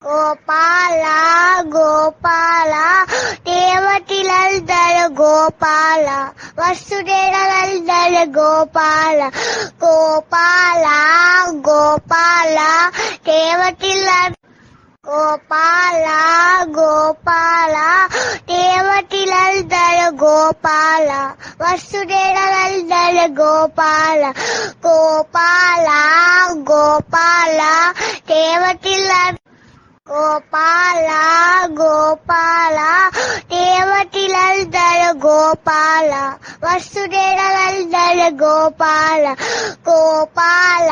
Gopala Gopala దేవతిలందర Gopala వసుదేవులందర Gopala Gopala Gopala దేవతిలందర Gopala Gopala దేవతిలందర Gopala వసుదేవులందర Gopala Gopala Gopala దేవతిలందర Gopala Gopala దేవతిలందర Gopala వసుదేవులందర Gopala Gopala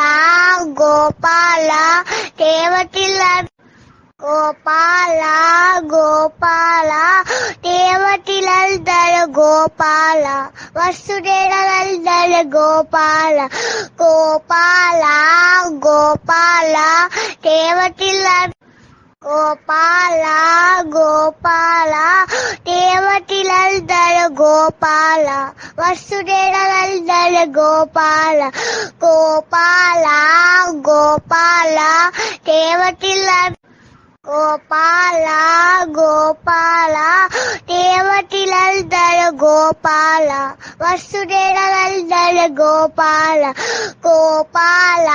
Gopala దేవతిలందర Gopala Gopala దేవతిలందర Gopala వసుదేవులందర Gopala Gopala Gopala దేవతిలందర Gopala Gopala దేవతిలందర Gopala వసుదేవులందర Gopala Gopala Gopala దేవతిలందర Gopala Gopala దేవతిలందర Gopala వసుదేవులందర Gopala Gopala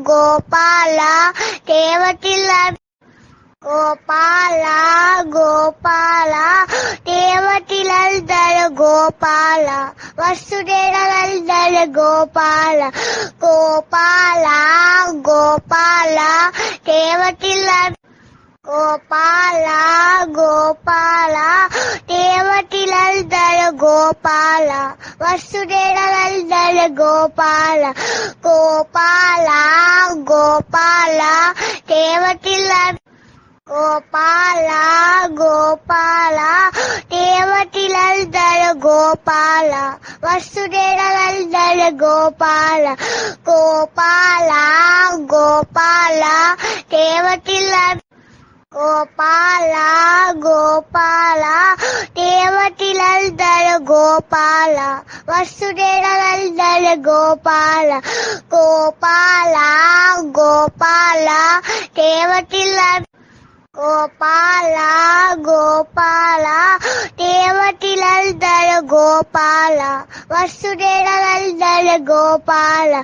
Gopala దేవతిలందర Gopala Gopala దేవతిలందర Gopala వసుదేవులందర Gopala Gopala Gopala దేవతిలందర Gopala Gopala దేవతిలందర Gopala వసుదేవులందర Gopala Gopala Gopala దేవతిలందర Gopala Gopala దేవతిలందర Gopala వసుదేవులందర Gopala Gopala Gopala దేవతిలందర Gopala Gopala దేవతిలందర Gopala వసుదేవులందర Gopala Gopala Gopala దేవతిలందర Gopala Gopala దేవతిలందర Gopala వసుదేవులందర Gopala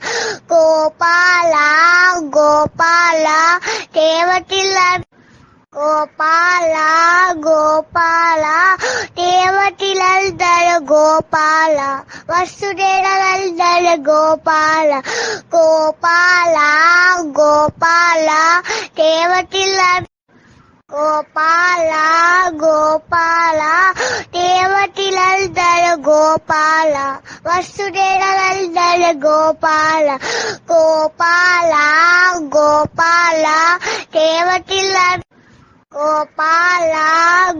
Gopala Gopala దేవతిలందర Gopala Gopala దేవతిలందర Gopala వసుదేవులందర Gopala Gopala Gopala దేవతిలందర Gopala Gopala దేవతిలందర Gopala వసుదేవులందర Gopala Gopala Gopala దేవతిలందర Gopala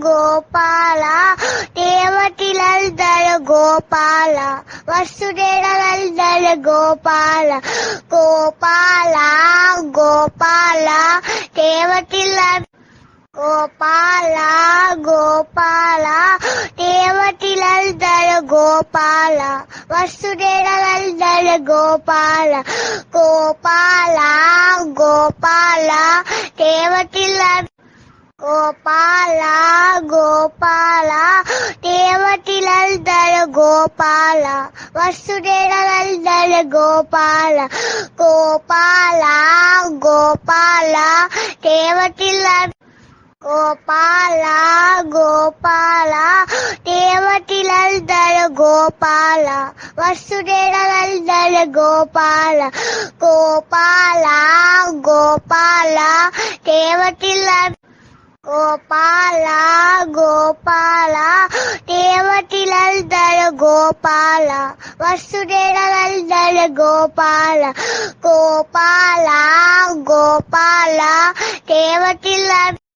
Gopala దేవతిలందర Gopala వసుదేవులందర Gopala Gopala Gopala దేవతిలందర Gopala Gopala దేవతిలందర Gopala వసుదేవులందర Gopala Gopala Gopala దేవతిలందర Gopala Gopala దేవతిలందర Gopala వసుదేవులందర Gopala Gopala Gopala దేవతిలందర Gopala Gopala దేవతిలందర Gopala వసుదేవులందర Gopala Gopala Gopala దేవతిలందర Gopala Gopala దేవతిలందర Gopala వసుదేవులందర Gopala Gopala Gopala దేవతిలందర